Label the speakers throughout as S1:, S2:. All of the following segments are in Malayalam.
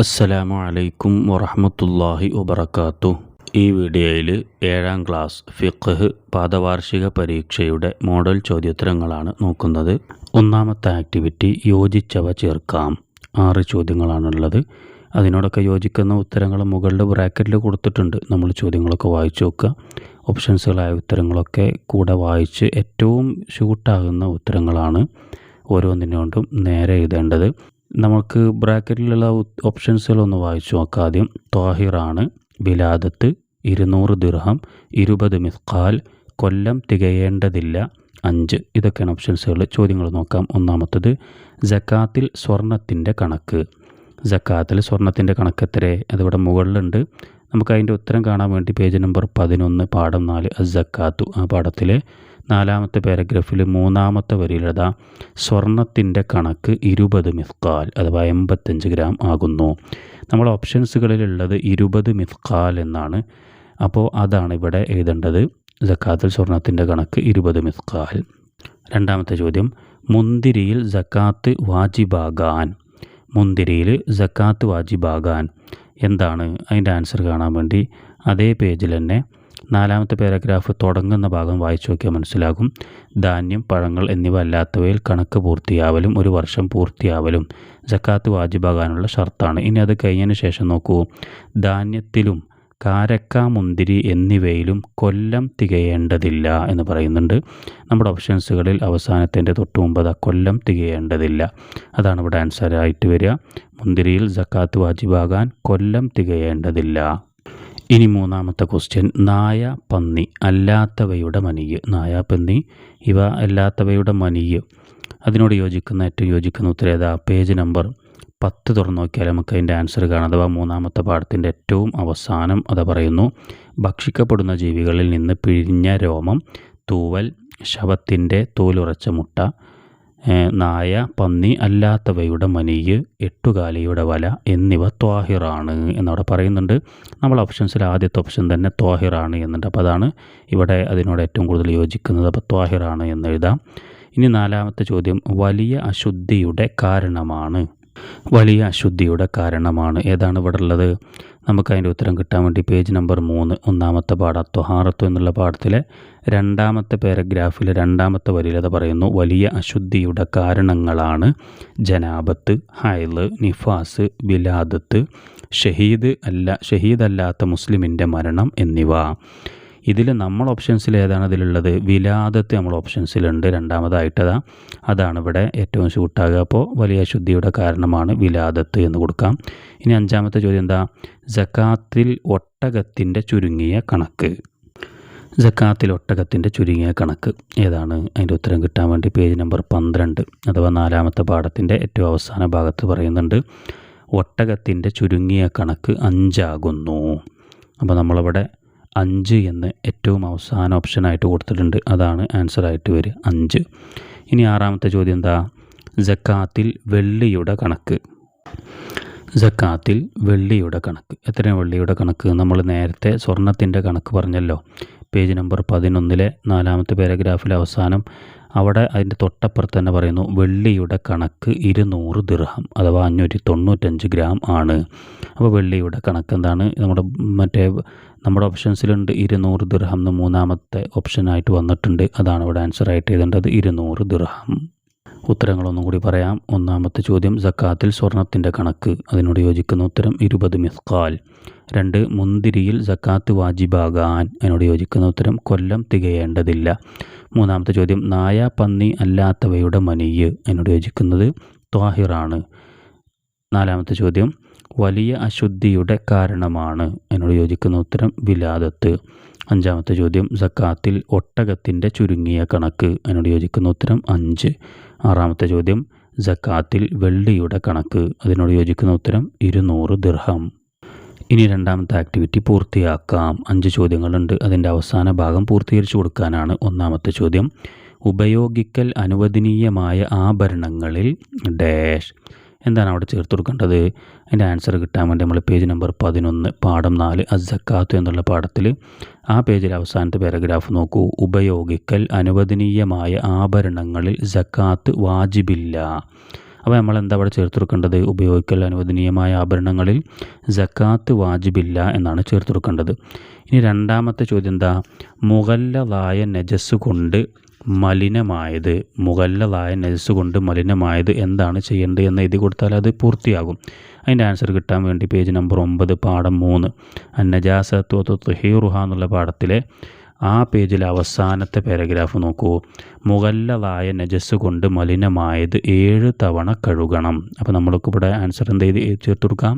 S1: അസ്സലാമു അലൈക്കും വറഹ്മത്തുള്ളാഹി വബറകാതുഹു. ഈ വീഡിയോയിൽ 7ാം ക്ലാസ് ഫിഖ്ഹ് പാദവാർഷിക പരീക്ഷയുടെ മോഡൽ ചോദ്യോത്തരങ്ങളാണ് നോക്കുന്നത്. ഒന്നാമത്തെ ആക്ടിവിറ്റി യോജിച്ചവ ചേർക്കാം. 6 ചോദ്യങ്ങളാണുള്ളത്. അതിനോടൊക്കെ യോജിക്കുന്ന ഉത്തരങ്ങൾ മുകളിൽ ബ്രാക്കറ്റിൽ കൊടുത്തിട്ടുണ്ട്. നമ്മൾ ചോദ്യങ്ങളൊക്കെ വായിച്ചു നോക്കുക. ഓപ്ഷൻസുകളായ ഉത്തരങ്ങളൊക്കെ കൂടെ വായിച്ച് ഏറ്റവും ഷൂട്ടാകുന്ന ഉത്തരങ്ങളാണ് ഓരോന്നിനോണ്ടും നേരെ എഴുതേണ്ടത്. നമുക്ക് ബ്രാക്കറ്റിലുള്ള ഓപ്ഷൻസുകളൊന്ന് വായിച്ചു നോക്കാം. ആദ്യം ത്വാഹിറാണ്, വിലാദത്ത് 200 ദിർഹം, 20 മിസ്ഖാൽ, കൊല്ലം തികയേണ്ടതില്ല 5. ഇതൊക്കെയാണ് ഓപ്ഷൻസുകൾ. ചോദ്യങ്ങൾ നോക്കാം. ഒന്നാമത്തത് സക്കാത്തിൽ സ്വർണത്തിൻ്റെ കണക്ക്. സക്കാത്തിൽ സ്വർണത്തിൻ്റെ കണക്ക് എത്രേ? അതിവിടെ മുകളിലുണ്ട്. നമുക്ക് അതിൻ്റെ ഉത്തരം കാണാൻ വേണ്ടി പേജ് നമ്പർ 11 പാഠം 4 അസ്സക്കാത്തു, ആ പാഠത്തിലെ 4ാമത്തെ പാരഗ്രാഫിൽ 3ാമത്തെ വരിയിലെഴുതാ സ്വർണത്തിൻ്റെ കണക്ക് 20 മിസ്ഖാൽ അഥവാ 85 ഗ്രാം ആകുന്നു. നമ്മൾ ഓപ്ഷൻസുകളിലുള്ളത് 20 മിസ്ഖാൽ എന്നാണ്. അപ്പോൾ അതാണ് ഇവിടെ എഴുതേണ്ടത്. സക്കാത്തിൽ സ്വർണത്തിൻ്റെ കണക്ക് 20 മിസ്ഖാൽ. രണ്ടാമത്തെ ചോദ്യം മുന്തിരിയിൽ സക്കാത്ത് വാജിബാകാൻ. മുന്തിരിയിൽ സക്കാത്ത് വാജിബാകാൻ എന്താണ്? അതിൻ്റെ ആൻസർ കാണാൻ വേണ്ടി അതേ പേജിൽ തന്നെ 4ാമത്തെ പാരഗ്രാഫ് തുടങ്ങുന്ന ഭാഗം വായിച്ചു നോക്കിയാൽ മനസ്സിലാകും. ധാന്യം, പഴങ്ങൾ എന്നിവ അല്ലാത്തവയിൽ കണക്ക് പൂർത്തിയാവലും 1 വർഷം പൂർത്തിയാവലും സക്കാത്ത് വാജിബാകാനുള്ള ഷർത്താണ്. ഇനി അത് കഴിഞ്ഞതിന് ശേഷം നോക്കൂ. ധാന്യത്തിലും കാരക്ക, മുന്തിരി എന്നിവയിലും കൊല്ലം തികയേണ്ടതില്ല എന്ന് പറയുന്നുണ്ട്. നമ്മുടെ ഓപ്ഷൻസുകളിൽ അവസാനത്തിൻ്റെ തൊട്ട് മുമ്പ് കൊല്ലം തികയേണ്ടതില്ല. അതാണ് ഇവിടെ ആൻസറായിട്ട് വരിക. മുന്തിരിയിൽ സക്കാത്ത് വാജിബാകാൻ കൊല്ലം തികയേണ്ടതില്ല. ഇനി 3ാമത്തെ ക്വസ്റ്റ്യൻ നായ, പന്നി അല്ലാത്തവയുടെ മനിയ്. നായ, പന്നി ഇവ അല്ലാത്തവയുടെ മനിയ്. അതിനോട് ഏറ്റവും യോജിക്കുന്ന ഉത്തരം ഏതാ? പേജ് നമ്പർ 10 തുറന്നു നോക്കിയാൽ നമുക്ക് അതിൻ്റെ ആൻസർ കാണാം. അഥവാ 3ാമത്തെ പാഠത്തിൻ്റെ ഏറ്റവും അവസാനം അത് പറയുന്നു. ഭക്ഷിക്കപ്പെടുന്ന ജീവികളിൽ നിന്ന് പിഴിഞ്ഞ രോമം, തൂവൽ, ശവത്തിൻ്റെ തോലുറച്ച മുട്ട, നായ, പന്നി അല്ലാത്തവയുടെ മനിയ്, എട്ടുകാലിയുടെ വല എന്നിവ ത്വാഹിറാണ് എന്നവിടെ പറയുന്നുണ്ട്. നമ്മൾ ഓപ്ഷൻസിൽ ആദ്യത്തെ ഓപ്ഷൻ തന്നെ ത്വാഹിറാണ് എന്നുണ്ട്. അപ്പോൾ അതാണ് ഇവിടെ അതിനോട് ഏറ്റവും കൂടുതൽ യോജിക്കുന്നത്. അപ്പോൾ ത്വാഹിറാണ് എന്ന് എഴുതാം. ഇനി 4ാമത്തെ ചോദ്യം വലിയ അശുദ്ധിയുടെ കാരണമാണ്. വലിയ അശുദ്ധിയുടെ കാരണമാണ് ഏതാണ് ഇവിടെ ഉള്ളത്? നമുക്ക് അതിൻ്റെ ഉത്തരം കിട്ടാൻ വേണ്ടി പേജ് നമ്പർ 3 ഒന്നാമത്തെ പാഠം ത്വഹാറത്തു എന്നുള്ള പാഠത്തിലെ 2ാമത്തെ പാരഗ്രാഫിൽ 2ാമത്തെ വരിയിൽ അത് പറയുന്നു. വലിയ അശുദ്ധിയുടെ കാരണങ്ങളാണ് ജനാബത്ത്, ഹൈള്, നിഫാസ്, വിലാദത്ത്, ഷഹീദല്ലാത്ത മുസ്ലിമിൻ്റെ മരണം എന്നിവ. ഇതിൽ നമ്മൾ ഓപ്ഷൻസിൽ ഏതാണ് ഇതിലുള്ളത്? വിലാദത്ത് നമ്മൾ ഓപ്ഷൻസിലുണ്ട്. രണ്ടാമതായിട്ടതാ അതാണ് ഇവിടെ ഏറ്റവും ഷൂട്ടാകുക. അപ്പോൾ വലിയ അശുദ്ധിയുടെ കാരണമാണ് വിലാദത്ത് എന്ന് കൊടുക്കാം. ഇനി 5ാമത്തെ ചോദ്യം എന്താ? സക്കാത്തിൽ ഒട്ടകത്തിൻ്റെ ചുരുങ്ങിയ കണക്ക്. സക്കാത്തിൽ ഒട്ടകത്തിൻ്റെ ചുരുങ്ങിയ കണക്ക് ഏതാണ്? അതിൻ്റെ ഉത്തരം കിട്ടാൻ വേണ്ടി പേജ് നമ്പർ 12 അഥവാ 4ാമത്തെ പാഠത്തിൻ്റെ ഏറ്റവും അവസാന ഭാഗത്ത് പറയുന്നുണ്ട്. ഒട്ടകത്തിൻ്റെ ചുരുങ്ങിയ കണക്ക് 5 ആകുന്നു. അപ്പോൾ നമ്മളിവിടെ 5 എന്ന് ഏറ്റവും അവസാന ഓപ്ഷനായിട്ട് കൊടുത്തിട്ടുണ്ട്. അതാണ് ആൻസറായിട്ട് വരിക 5. ഇനി 6ാമത്തെ ചോദ്യം എന്താ? സക്കാത്തിൽ വെള്ളിയുടെ കണക്ക്. സക്കാത്തിൽ വെള്ളിയുടെ കണക്ക് എത്രയാണ്? വെള്ളിയുടെ കണക്ക് നമ്മൾ നേരത്തെ സ്വർണത്തിൻ്റെ കണക്ക് പറഞ്ഞല്ലോ. പേജ് നമ്പർ 11 4ാമത്തെ പാരഗ്രാഫിലെ അവസാനം അവിടെ അതിൻ്റെ തൊട്ടപ്പുറത്ത് തന്നെ പറയുന്നു വെള്ളിയുടെ കണക്ക് 200 ദിർഹം അഥവാ 595 ഗ്രാം ആണ്. അപ്പോൾ വെള്ളിയുടെ കണക്ക് എന്താണ്? നമ്മുടെ ഓപ്ഷൻസിലുണ്ട് 200 ദിർഹം എന്ന് 3ാമത്തെ ഓപ്ഷനായിട്ട് വന്നിട്ടുണ്ട്. അതാണ് ഇവിടെ ആൻസറായിട്ട് എഴുതേണ്ടത് 200 ദിർഹം. ഉത്തരങ്ങളൊന്നും കൂടി പറയാം. 1ാമത്തെ ചോദ്യം സക്കാത്തിൽ സ്വർണത്തിൻ്റെ കണക്ക്. അതിനോട് യോജിക്കുന്ന ഉത്തരം 20 മിസ്ഖാൽ. 2 മുന്തിരിയിൽ സക്കാത്ത് വാജിബാകാൻ. അതിനോട് യോജിക്കുന്ന ഉത്തരം കൊല്ലം തികയേണ്ടതില്ല. 3ാമത്തെ ചോദ്യം നായ, പന്നി അല്ലാത്തവയുടെ മനിയ്. അതിനോട് യോജിക്കുന്നത് ത്വാഹിറാണ്. 4ാമത്തെ ചോദ്യം വലിയ അശുദ്ധിയുടെ കാരണമാണ്. അതിനോട് യോജിക്കുന്ന ഉത്തരം വിലാദത്ത്. 5ാമത്തെ ചോദ്യം സക്കാത്തിൽ ഒട്ടകത്തിൻ്റെ ചുരുങ്ങിയ കണക്ക്. അതിനോട് യോജിക്കുന്ന ഉത്തരം 5. 6ാമത്തെ ചോദ്യം സക്കാത്തിൽ വെള്ളിയുടെ കണക്ക്. അതിനോട് യോജിക്കുന്ന ഉത്തരം 200 ദിർഹം. ഇനി 2ാമത്തെ ആക്ടിവിറ്റി പൂർത്തിയാക്കാം. 5 ചോദ്യങ്ങളുണ്ട്. അതിൻ്റെ അവസാന ഭാഗം പൂർത്തീകരിച്ചു കൊടുക്കാനാണ്. 1ാമത്തെ ചോദ്യം ഉപയോഗിക്കൽ അനുവദനീയമായ ആഭരണങ്ങളിൽ ഡാഷ്. എന്താണ് അവിടെ ചേർത്ത് കൊടുക്കേണ്ടത്? അതിൻ്റെ ആൻസർ കിട്ടാൻ വേണ്ടി നമ്മൾ പേജ് നമ്പർ 11 പാഠം 4 അസ്സക്കാത്തു എന്നുള്ള പാഠത്തിൽ ആ പേജിൽ അവസാനത്തെ പാരഗ്രാഫ് നോക്കൂ. ഉപയോഗിക്കൽ അനുവദനീയമായ ആഭരണങ്ങളിൽ സക്കാത്ത് വാജിബില്ല. അപ്പോൾ നമ്മൾ എന്താ അവിടെ ചേർത്ത് കൊടുക്കേണ്ടത്? ഉപയോഗിക്കൽ അനുവദനീയമായ ആഭരണങ്ങളിൽ സക്കാത്ത് വാജിബില്ല എന്നാണ് ചേർത്ത് കൊടുക്കേണ്ടത്. ഇനി രണ്ടാമത്തെ ചോദ്യം എന്താ? മുഗല്ലദായ നജസ് കൊണ്ട് മലിനമായത്. മുഗല്ലദായ നജസ് കൊണ്ട് മലിനമായത് എന്താണ് ചെയ്യേണ്ടത് എന്ന് എഴുതി കൊടുത്താൽ അത് പൂർത്തിയാകും. അതിൻ്റെ ആൻസർ കിട്ടാൻ വേണ്ടി പേജ് നമ്പർ 9 പാഠം 3 അന്നജാസത്തു തുഹീറുഹ എന്നുള്ള പാഠത്തിലെ ആ പേജിലെ അവസാനത്തെ പാരഗ്രാഫ് നോക്കൂ. മുഗല്ലദായ നജസ് കൊണ്ട് മലിനമായത് 7 തവണ കഴുകണം. അപ്പോൾ നമ്മൾക്ക് ഇവിടെ ആൻസർ എന്ത് ചെയ്ത് ചേർത്ത് കൊടുക്കാം?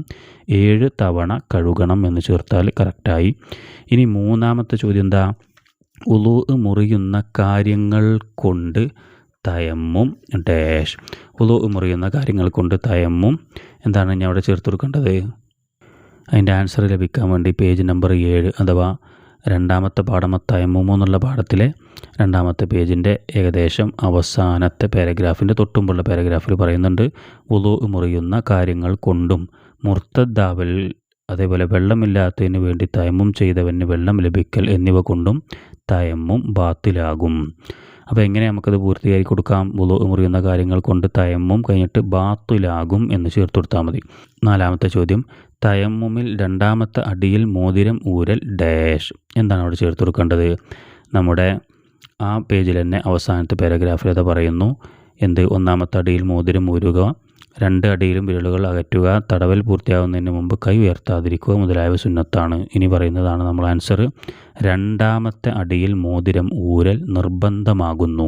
S1: 7 തവണ കഴുകണം എന്ന് ചേർത്താൽ കറക്റ്റായി. ഇനി മൂന്നാമത്തെ ചോദ്യം എന്താ? ഉളൂ മുറിയുന്ന കാര്യങ്ങൾ കൊണ്ട് തയമ്മും ഡാഷ്. ഉളൂ മുറിയുന്ന കാര്യങ്ങൾ കൊണ്ട് തയമ്മും എന്താണ് ഞാൻ അവിടെ ചേർത്ത് കൊടുക്കേണ്ടത്? അതിൻ്റെ ആൻസർ ലഭിക്കാൻ വേണ്ടി പേജ് നമ്പർ 7 അഥവാ രണ്ടാമത്തെ പാഠം തയമ്മും എന്നുള്ള പാഠത്തിലെ രണ്ടാമത്തെ പേജിൻ്റെ ഏകദേശം അവസാനത്തെ പാരഗ്രാഫിൻ്റെ തൊട്ടുമുള്ള പാരഗ്രാഫിൽ പറയുന്നുണ്ട് ഉളൂ മുറിയുന്ന കാര്യങ്ങൾ കൊണ്ടും മുർത്തദ്ദാവൽ അതേപോലെ വെള്ളമില്ലാത്തതിന് വേണ്ടി തയമ്മും ചെയ്തവന് വെള്ളം ലഭിക്കൽ എന്നിവ കൊണ്ടും തയമ്മും ബാത്തിലാകും. അപ്പോൾ എങ്ങനെ നമുക്കത് പൂർത്തിയാക്കി കൊടുക്കാം? വുളൂ മുറിയുന്ന കാര്യങ്ങൾ കൊണ്ട് തയമ്മും കഴിഞ്ഞിട്ട് ബാത്തിലാകും എന്ന് ചേർത്ത് കൊടുത്താൽ മതി. നാലാമത്തെ ചോദ്യം തയമ്മുമിൽ രണ്ടാമത്തെ അടിയിൽ മോതിരം ഊരൽ ഡാഷ്. എന്താണ് അവിടെ ചേർത്ത് കൊടുക്കേണ്ടത്? നമ്മുടെ ആ പേജിൽ തന്നെ അവസാനത്തെ പാരഗ്രാഫിൽ അത് പറയുന്നു. എന്ത്? ഒന്നാമത്തെ അടിയിൽ മോതിരം ഊരുക, 2 അടിയിലും വിരലുകൾ അകറ്റുക, തടവൽ പൂർത്തിയാകുന്നതിന് മുമ്പ് കൈ ഉയർത്താതിരിക്കുക മുതലായവ സുന്നത്താണ്. ഇനി പറയുന്നതാണ് നമ്മൾ ആൻസർ. രണ്ടാമത്തെ അടിയിൽ മോതിരം ഊരൽ നിർബന്ധമാകുന്നു.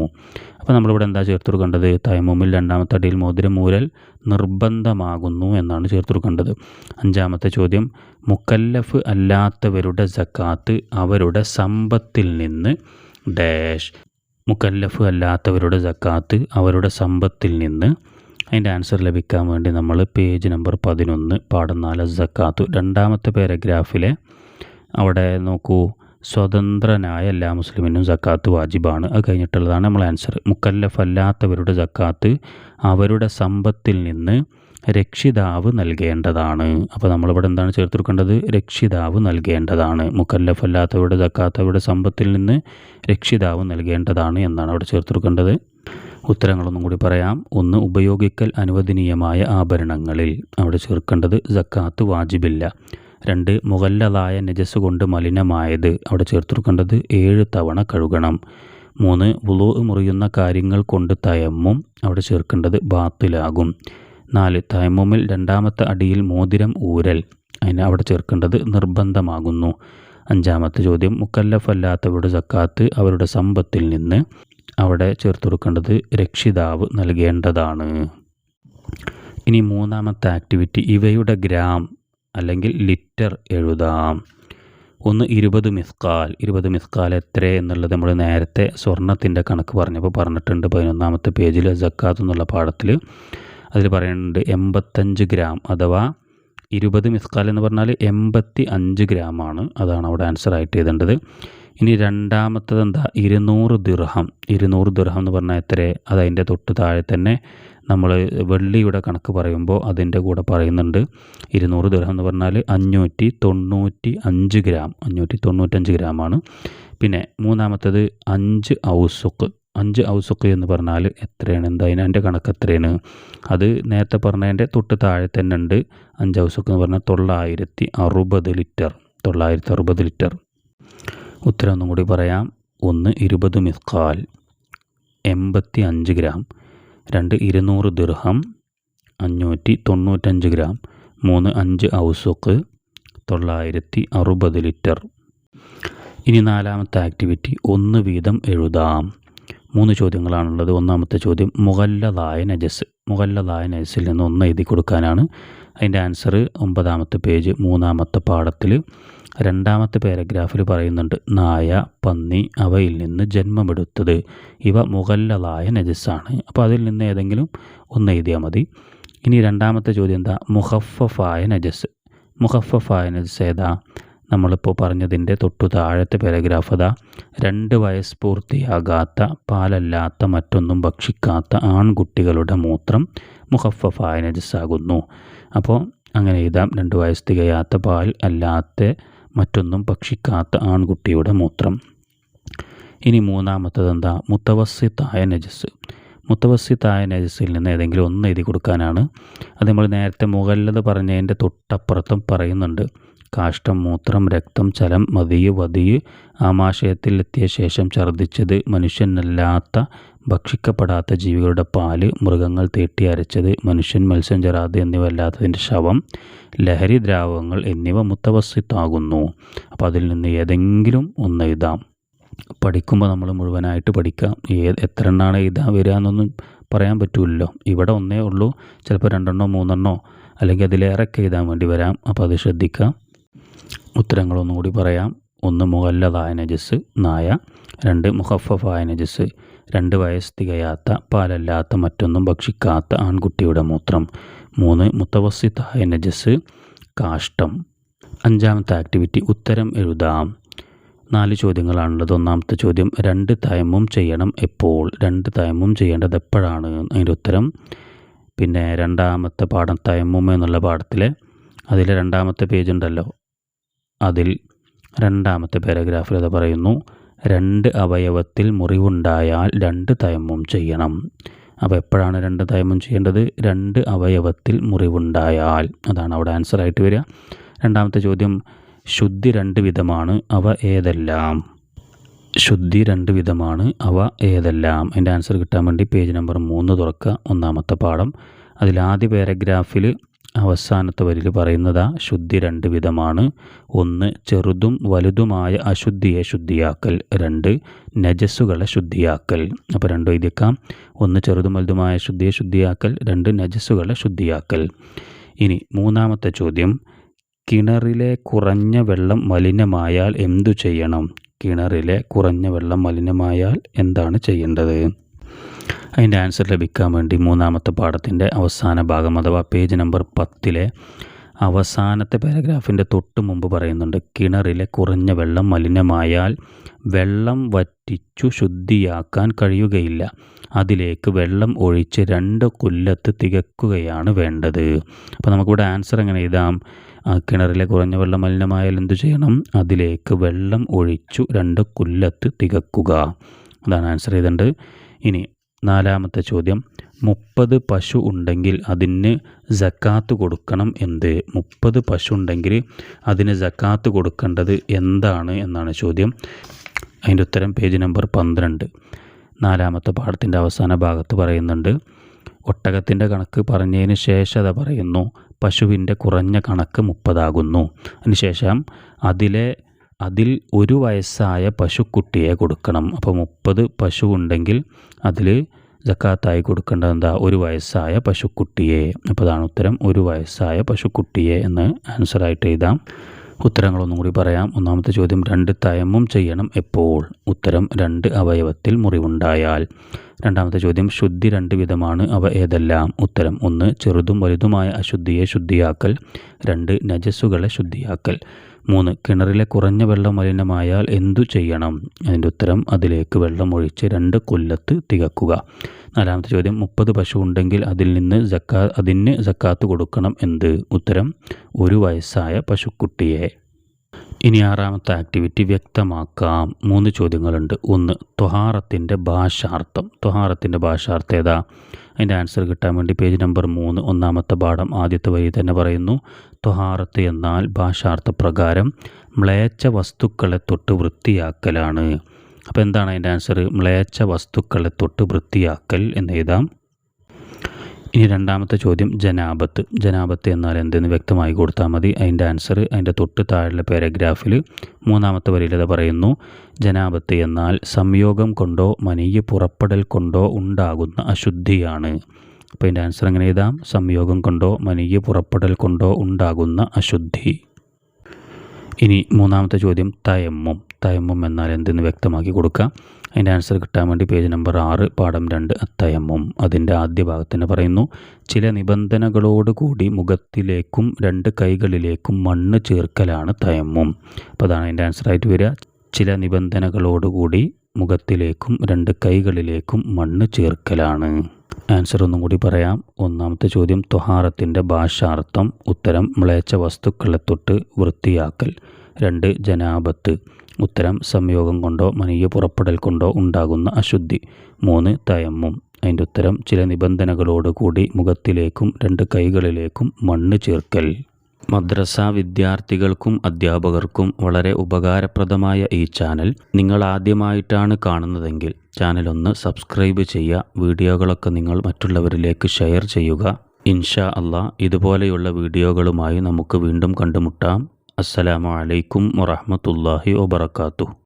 S1: അപ്പോൾ നമ്മളിവിടെ എന്താ ചേർത്ത് കൊടുക്കേണ്ടത്? തയമ്മുമിൽ രണ്ടാമത്തെ അടിയിൽ മോതിരം ഊരൽ നിർബന്ധമാകുന്നു എന്നാണ് ചേർത്ത് കൊടുക്കേണ്ടത്. അഞ്ചാമത്തെ ചോദ്യം മുക്കല്ലഫ് അല്ലാത്തവരുടെ സക്കാത്ത് അവരുടെ സമ്പത്തിൽ നിന്ന് ഡാഷ്. മുക്കല്ലഫ് അല്ലാത്തവരുടെ സക്കാത്ത് അവരുടെ സമ്പത്തിൽ നിന്ന്. അതിൻ്റെ ആൻസർ ലഭിക്കാൻ വേണ്ടി നമ്മൾ പേജ് നമ്പർ 11 പാഠം 4 സക്കാത്ത് രണ്ടാമത്തെ പാരഗ്രാഫിലെ അവിടെ നോക്കൂ. സ്വതന്ത്രനായ എല്ലാ മുസ്ലിമിനും സക്കാത്ത് വാജിബാണ്. അത് കഴിഞ്ഞിട്ടുള്ളതാണ് നമ്മൾ ആൻസർ. മുക്കല്ലഫ് അല്ലാത്തവരുടെ സക്കാത്ത് അവരുടെ സമ്പത്തിൽ നിന്ന് രക്ഷിതാവ് നൽകേണ്ടതാണ്. അപ്പോൾ നമ്മളിവിടെ എന്താണ് ചേർത്ത് കൊടുക്കേണ്ടത്? രക്ഷിതാവ് നൽകേണ്ടതാണ്. മുക്കല്ലഫ് അല്ലാത്തവരുടെ സക്കാത്ത് അവരുടെ സമ്പത്തിൽ നിന്ന് രക്ഷിതാവ് നൽകേണ്ടതാണ് എന്നാണ് അവിടെ ചേർത്ത് കൊടുക്കേണ്ടത്. ഉത്തരങ്ങളൊന്നും കൂടി പറയാം. 1. ഉപയോഗിക്കൽ അനുവദനീയമായ ആഭരണങ്ങളിൽ അവിടെ ചേർക്കേണ്ടത് സക്കാത്ത് വാജിബില്ല. 2. മുഗല്ലദായ നജസ് കൊണ്ട് മലിനമായത് അവിടെ ചേർത്ത് കൊടുക്കേണ്ടത് 7 തവണ കഴുകണം. 3. വുളൂ മുറിയുന്ന കാര്യങ്ങൾ കൊണ്ട് തയമ്മും അവിടെ ചേർക്കേണ്ടത് ബാത്തിലാകും. 4. തയമ്മുമിൽ രണ്ടാമത്തെ അടിയിൽ മോതിരം ഊരൽ അതിന് അവിടെ ചേർക്കേണ്ടത് നിർബന്ധമാകുന്നു. 5-ാമത്തെ ചോദ്യം മുക്കല്ലഫ് അല്ലാത്തവരുടെ സക്കാത്ത് അവരുടെ സമ്പത്തിൽ നിന്ന് അവിടെ ചേർത്ത് കൊടുക്കേണ്ടത് രക്ഷിതാവ് നൽകേണ്ടതാണ്. ഇനി 3-ാമത്തെ ആക്ടിവിറ്റി ഇവയുടെ ഗ്രാം അല്ലെങ്കിൽ ലിറ്റർ എഴുതാം. 1. 20 മിസ്കാൽ. 20 മിസ്കാൽ എത്ര എന്നുള്ളത് നമ്മൾ നേരത്തെ സ്വർണത്തിൻ്റെ കണക്ക് പറഞ്ഞപ്പോൾ പറഞ്ഞിട്ടുണ്ട്. 11-ാമത്തെ പേജിൽ സക്കാത്ത് എന്നുള്ള പാഠത്തിൽ അതിൽ പറയുന്നുണ്ട് 85 ഗ്രാം അഥവാ 20 മിസ്കാൽ എന്ന് പറഞ്ഞാൽ 85 ഗ്രാമാണ്. അതാണ് അവിടെ ആൻസർ ആയിട്ട് എഴുതേണ്ടത്. ഇനി രണ്ടാമത്തത് എന്താ? 200 ദിർഹം. 200 ദിർഹം എന്ന് പറഞ്ഞാൽ എത്ര? അതതിൻ്റെ തൊട്ട് താഴെ തന്നെ നമ്മൾ വെള്ളിയുടെ കണക്ക് പറയുമ്പോൾ അതിൻ്റെ കൂടെ പറയുന്നുണ്ട് 200 ദിർഹം എന്ന് പറഞ്ഞാൽ 595 ഗ്രാം. 595 ഗ്രാമാണ്. പിന്നെ മൂന്നാമത്തത് 5 ഔസുക്ക്. 5 ഔസുക്ക് എന്ന് പറഞ്ഞാൽ എത്രയാണ്? എന്താ അതിൻ്റെ കണക്ക് എത്രയാണ്? അത് നേരത്തെ പറഞ്ഞതിൻ്റെ തൊട്ട് താഴെ തന്നെ ഉണ്ട്. 5 ഔസുക്ക് എന്ന് പറഞ്ഞാൽ 960 ലിറ്റർ. 960 ലിറ്റർ. ഉത്തരം ഒന്നും കൂടി പറയാം. 1. 20 മിസ്കാൽ 85 ഗ്രാം. 2. 200 ദിർഹം 595 ഗ്രാം. 3. 5 ഔസുക്ക് 960 ലിറ്റർ. ഇനി 4-ാമത്തെ ആക്ടിവിറ്റി 1 വീതം എഴുതാം. 3 ചോദ്യങ്ങളാണുള്ളത്. 1-ാമത്തെ ചോദ്യം മുഗല്ലദായ നജസ്. മുഗല്ലദായ നജസിൽ നിന്ന് 1 എഴുതി കൊടുക്കാനാണ്. അതിൻ്റെ ആൻസർ 9-ാമത്തെ പേജ് 3-ാമത്തെ പാഠത്തിൽ 2-ാമത്തെ പാരഗ്രാഫിൽ പറയുന്നുണ്ട് നായ, പന്നി അവയിൽ നിന്ന് ജന്മമെടുത്തത് ഇവ മുഗല്ലദായ നജസ്സാണ്. അപ്പോൾ അതിൽ നിന്ന് ഏതെങ്കിലും 1 എഴുതിയാൽ മതി. ഇനി 2-ാമത്തെ ചോദ്യം എന്താ? മുഖഫഫായ നജസ്. മുഖഫഫായ നജസ് ഏതാ? നമ്മളിപ്പോൾ പറഞ്ഞതിൻ്റെ തൊട്ടു താഴത്തെ പാരഗ്രാഫ് അതാ. 2 വയസ്സ് പൂർത്തിയാകാത്ത പാലല്ലാത്ത മറ്റൊന്നും ഭക്ഷിക്കാത്ത ആൺകുട്ടികളുടെ മൂത്രം മുഖഫഫായ നജസ്സാകുന്നു. അപ്പോൾ അങ്ങനെ എഴുതാം. 2 വയസ്സ് തികയാത്ത പാൽ അല്ലാത്ത മറ്റൊന്നും ഭക്ഷിക്കാത്ത ആൺകുട്ടിയുടെ മൂത്രം. ഇനി 3-ാമത്തത് എന്താ? മുത്തവസ്സിത്തായ നജസ്. മുത്തവസ്സിത്തായ നജസിൽ നിന്ന് ഏതെങ്കിലും ഒന്ന് എഴുതി കൊടുക്കാനാണ്. അത് നമ്മൾ നേരത്തെ മുകളിലത് പറഞ്ഞതിൻ്റെ തൊട്ടപ്പുറത്തും പറയുന്നുണ്ട്. കാഷ്ടം, മൂത്രം, രക്തം, ചലം, മതിയ്, വതിയ് ആമാശയത്തിൽ എത്തിയ ശേഷം ഛർദ്ദിച്ചത്, മനുഷ്യനല്ലാത്ത ഭക്ഷിക്കപ്പെടാത്ത ജീവികളുടെ പാല്, മൃഗങ്ങൾ തീട്ടി അരച്ചത്, മനുഷ്യൻ, മത്സ്യം, ജറാദ് എന്നിവ അല്ലാത്തതിൻ്റെ ശവം, ലഹരി ദ്രാവകങ്ങൾ എന്നിവ മുത്തവസ്സിത്താകുന്നു. അപ്പോൾ അതിൽ നിന്ന് ഏതെങ്കിലും ഒന്ന് എഴുതാം. പഠിക്കുമ്പോൾ നമ്മൾ മുഴുവനായിട്ട് പഠിക്കുക. എത്ര എണ്ണമാണ് എഴുതാൻ വരിക എന്നൊന്നും പറയാൻ പറ്റില്ലല്ലോ. ഇവിടെ ഒന്നേ ഉള്ളൂ, ചിലപ്പോൾ 2 3 അല്ലെങ്കിൽ അതിലേറെയൊക്കെ എഴുതാൻ വേണ്ടി വരാം. അപ്പോൾ അത് ശ്രദ്ധിക്കുക. ഉത്തരങ്ങളൊന്നും കൂടി പറയാം. 1 മുഗല്ലദായ നജസ് നായ, 2 മുഖഫഫായ നജസ് 2 വയസ്സ് തികയാത്ത പാലല്ലാത്ത മറ്റൊന്നും ഭക്ഷിക്കാത്ത ആൺകുട്ടിയുടെ മൂത്രം, 3 മുത്തവസ്സിത്തായ നജസ് കാഷ്ടം. 5ാമത്തെ ആക്ടിവിറ്റി ഉത്തരം എഴുതാം. 4 ചോദ്യങ്ങളാണുള്ളത്. 1ാമത്തെ ചോദ്യം 2 തയമ്മും ചെയ്യണം എപ്പോൾ? 2 തയമ്മും ചെയ്യേണ്ടത് എപ്പോഴാണ്? അതിൻ്റെ ഉത്തരം. പിന്നെ 2ാമത്തെ പാഠം തയമ്മും എന്നുള്ള പാഠത്തിലെ അതിലെ 2ാമത്തെ പേജ് ഉണ്ടല്ലോ, അതിൽ 2ാമത്തെ പാരഗ്രാഫിൽ അത് പറയുന്നു, 2 അവയവത്തിൽ മുറിവുണ്ടായാൽ 2 തയമ്മും ചെയ്യണം. അപ്പോൾ എപ്പോഴാണ് 2 തയമ്മും ചെയ്യേണ്ടത്? 2 അവയവത്തിൽ മുറിവുണ്ടായാൽ. അതാണ് അവിടെ ആൻസറായിട്ട് വരിക. 2ാമത്തെ ചോദ്യം ശുദ്ധി 2 വിധമാണ്, അവ ഏതെല്ലാം? ശുദ്ധി 2 വിധമാണ്, അവ ഏതെല്ലാം? അതിൻ്റെ ആൻസർ കിട്ടാൻ വേണ്ടി പേജ് നമ്പർ 3 തുറക്കുക. 1ാമത്തെ പാഠം അതിൽ ആദ്യ പാരഗ്രാഫിൽ അവസാനത്തെ വരിയിൽ പറയുന്നതാ ശുദ്ധി 2 വിധമാണ്. 1 ചെറുതും വലുതുമായ അശുദ്ധിയെ ശുദ്ധിയാക്കൽ, 2 നജസ്സുകളെ ശുദ്ധിയാക്കൽ. അപ്പോൾ 2 എഴുതിയേക്കാം. 1 ചെറുതും വലുതുമായ അശുദ്ധിയെ ശുദ്ധിയാക്കൽ, 2 നജസ്സുകളെ ശുദ്ധിയാക്കൽ. ഇനി 3ാമത്തെ ചോദ്യം കിണറിലെ കുറഞ്ഞ വെള്ളം മലിനമായാൽ എന്തു ചെയ്യണം? കിണറിലെ കുറഞ്ഞ വെള്ളം മലിനമായാൽ എന്താണ് ചെയ്യേണ്ടത്? അതിൻ്റെ ആൻസർ ലഭിക്കാൻ വേണ്ടി 3ാമത്തെ പാഠത്തിൻ്റെ അവസാന ഭാഗം അഥവാ പേജ് നമ്പർ 10 അവസാനത്തെ പാരഗ്രാഫിൻ്റെ തൊട്ട് മുമ്പ് പറയുന്നുണ്ട്, കിണറിലെ കുറഞ്ഞ വെള്ളം മലിനമായാൽ വെള്ളം വറ്റിച്ചു ശുദ്ധിയാക്കാൻ കഴിയുകയില്ല, അതിലേക്ക് വെള്ളം ഒഴിച്ച് 2 കൊല്ലത്ത് തികക്കുകയാണ് വേണ്ടത്. അപ്പോൾ നമുക്കിവിടെ ആൻസർ എങ്ങനെ എഴുതാം? കിണറിലെ കുറഞ്ഞ വെള്ളം മലിനമായാൽ എന്തു ചെയ്യണം? അതിലേക്ക് വെള്ളം ഒഴിച്ചു 2 കൊല്ലത്ത് തികക്കുക. അതാണ് ആൻസർ ചെയ്തേണ്ടത്. ഇനി 4ാമത്തെ ചോദ്യം 30 പശു ഉണ്ടെങ്കിൽ അതിന് സക്കാത്ത് കൊടുക്കണം എന്ത്? 30 പശു ഉണ്ടെങ്കിൽ അതിന് സക്കാത്ത് കൊടുക്കേണ്ടത് എന്താണ് എന്നാണ് ചോദ്യം. അതിൻ്റെ ഉത്തരം പേജ് നമ്പർ 12 4ാമത്തെ പാഠത്തിൻ്റെ അവസാന ഭാഗത്ത് പറയുന്നുണ്ട്. ഒട്ടകത്തിൻ്റെ കണക്ക് പറഞ്ഞതിന് ശേഷം അത് പറയുന്നു പശുവിൻ്റെ കുറഞ്ഞ കണക്ക് 30 ആകുന്നു. അതിനുശേഷം അതിൽ 1 വയസ്സായ പശുക്കുട്ടിയെ കൊടുക്കണം. അപ്പോൾ 30 പശു ഉണ്ടെങ്കിൽ അതിൽ സക്കാത്തായി കൊടുക്കേണ്ടത് എന്താ? 1 വയസ്സായ പശുക്കുട്ടിയെ. അപ്പോൾ അതാണ് ഉത്തരം, 1 വയസ്സായ പശുക്കുട്ടിയെ എന്ന് ആൻസറായിട്ട് എഴുതാം. ഉത്തരങ്ങളൊന്നും കൂടി പറയാം. 1ാമത്തെ ചോദ്യം 2 തയമ്മും ചെയ്യണം എപ്പോൾ? ഉത്തരം 2 അവയവത്തിൽ മുറിവുണ്ടായാൽ. 2ാമത്തെ ചോദ്യം ശുദ്ധി 2 വിധമാണ്, അവ ഏതെല്ലാം? ഉത്തരം 1 ചെറുതും വലുതുമായ അശുദ്ധിയെ ശുദ്ധിയാക്കൽ, 2 നജസ്സുകളെ ശുദ്ധിയാക്കൽ, 3 കിണറിലെ കുറഞ്ഞ വെള്ളം മലിനമായാൽ എന്തു ചെയ്യണം? അതിൻ്റെ ഉത്തരം അതിലേക്ക് വെള്ളം ഒഴിച്ച് 2 കൊല്ലത്ത് തികക്കുക. 4ാമത്തെ ചോദ്യം 30 പശു ഉണ്ടെങ്കിൽ അതിന് സക്കാത്ത് കൊടുക്കണം എന്ത്? ഉത്തരം 1 വയസ്സായ പശുക്കുട്ടിയെ. ഇനി 6ാമത്തെ ആക്ടിവിറ്റി വ്യക്തമാക്കാം. 3 ചോദ്യങ്ങളുണ്ട്. 1 ത്വഹാറത്തിൻ്റെ ഭാഷാർത്ഥം. ത്വഹാറത്തിൻ്റെ ഭാഷാർത്ഥം ഏതാ? അതിൻ്റെ ആൻസർ കിട്ടാൻ വേണ്ടി പേജ് നമ്പർ 3 1ാമത്തെ പാഠം ആദ്യത്തെ വരി തന്നെ പറയുന്നു, ത്വഹാറത്ത് എന്നാൽ ഭാഷാർത്ഥ പ്രകാരം മ്ലേച്ഛ വസ്തുക്കളെ തൊട്ട് വൃത്തിയാക്കലാണ്. അപ്പോൾ എന്താണ് അതിൻ്റെ ആൻസർ? മ്ലേച്ഛ വസ്തുക്കളെ തൊട്ട് വൃത്തിയാക്കൽ എന്ന് എഴുതാം. ഇനി 2ാമത്തെ ചോദ്യം ജനാബത്ത്. ജനാബത്ത് എന്നാൽ എന്തെന്ന് വ്യക്തമായി കൊടുത്താൽ മതി. അതിൻ്റെ ആൻസർ അതിൻ്റെ തൊട്ട് താഴെയുള്ള പാരഗ്രാഫിൽ 3ാമത്തെ വരിയിൽ അത് പറയുന്നു, ജനാബത്ത് എന്നാൽ സംയോഗം കൊണ്ടോ മനീയ പുറപ്പെടൽ കൊണ്ടോ ഉണ്ടാകുന്ന അശുദ്ധിയാണ്. അപ്പോൾ അതിൻ്റെ ആൻസർ എങ്ങനെ എഴുതാം? സംയോഗം കൊണ്ടോ മനീയ പുറപ്പെടൽ കൊണ്ടോ ഉണ്ടാകുന്ന അശുദ്ധി. ഇനി 3ാമത്തെ ചോദ്യം തയമ്മും. തയമ്മും എന്നാൽ എന്തെന്ന് വ്യക്തമാക്കി കൊടുക്കുക. അതിൻ്റെ ആൻസർ കിട്ടാൻ വേണ്ടി പേജ് നമ്പർ 6 പാഠം 2 തയമ്മും. അതിൻ്റെ ആദ്യ ഭാഗത്തിന് പറയുന്നു, ചില നിബന്ധനകളോടുകൂടി മുഖത്തിലേക്കും 2 കൈകളിലേക്കും മണ്ണ് ചേർക്കലാണ് തയമ്മും. അപ്പോൾ അതാണ് അതിൻ്റെ ആൻസറായിട്ട് വരിക. ചില നിബന്ധനകളോടുകൂടി മുഖത്തിലേക്കും 2 കൈകളിലേക്കും മണ്ണ് ചേർക്കലാണ്. ആൻസർ ഒന്നും കൂടി പറയാം. 1ാമത്തെ ചോദ്യം ത്വഹാറത്തിൻ്റെ ഭാഷാർത്ഥം. ഉത്തരം മ്ലേച്ഛ വസ്തുക്കളെ തൊട്ട് വൃത്തിയാക്കൽ. 2 ജനാബത്ത്. ഉത്തരം സംയോഗം കൊണ്ടോ മനീയ പുറപ്പെടൽ കൊണ്ടോ ഉണ്ടാകുന്ന അശുദ്ധി. 3 തയമ്മും. അതിൻ്റെ ഉത്തരം ചില നിബന്ധനകളോടുകൂടി മുഖത്തിലേക്കും 2 കൈകളിലേക്കും മണ്ണ് ചേർക്കൽ. മദ്രസ വിദ്യാർത്ഥികൾക്കും അധ്യാപകർക്കും വളരെ ഉപകാരപ്രദമായ ഈ ചാനൽ നിങ്ങൾ ആദ്യമായിട്ടാണ് കാണുന്നതെങ്കിൽ ചാനൽ ഒന്ന് സബ്സ്ക്രൈബ് ചെയ്യുക. വീഡിയോകളൊക്കെ നിങ്ങൾ മറ്റുള്ളവരിലേക്ക് ഷെയർ ചെയ്യുക. ഇൻഷാ അല്ലാ ഇതുപോലെയുള്ള വീഡിയോകളുമായി നമുക്ക് വീണ്ടും കണ്ടുമുട്ടാം. അസ്സലാമു അലൈക്കും വറഹ്മത്തുള്ളാഹി വബറകാതുഹു.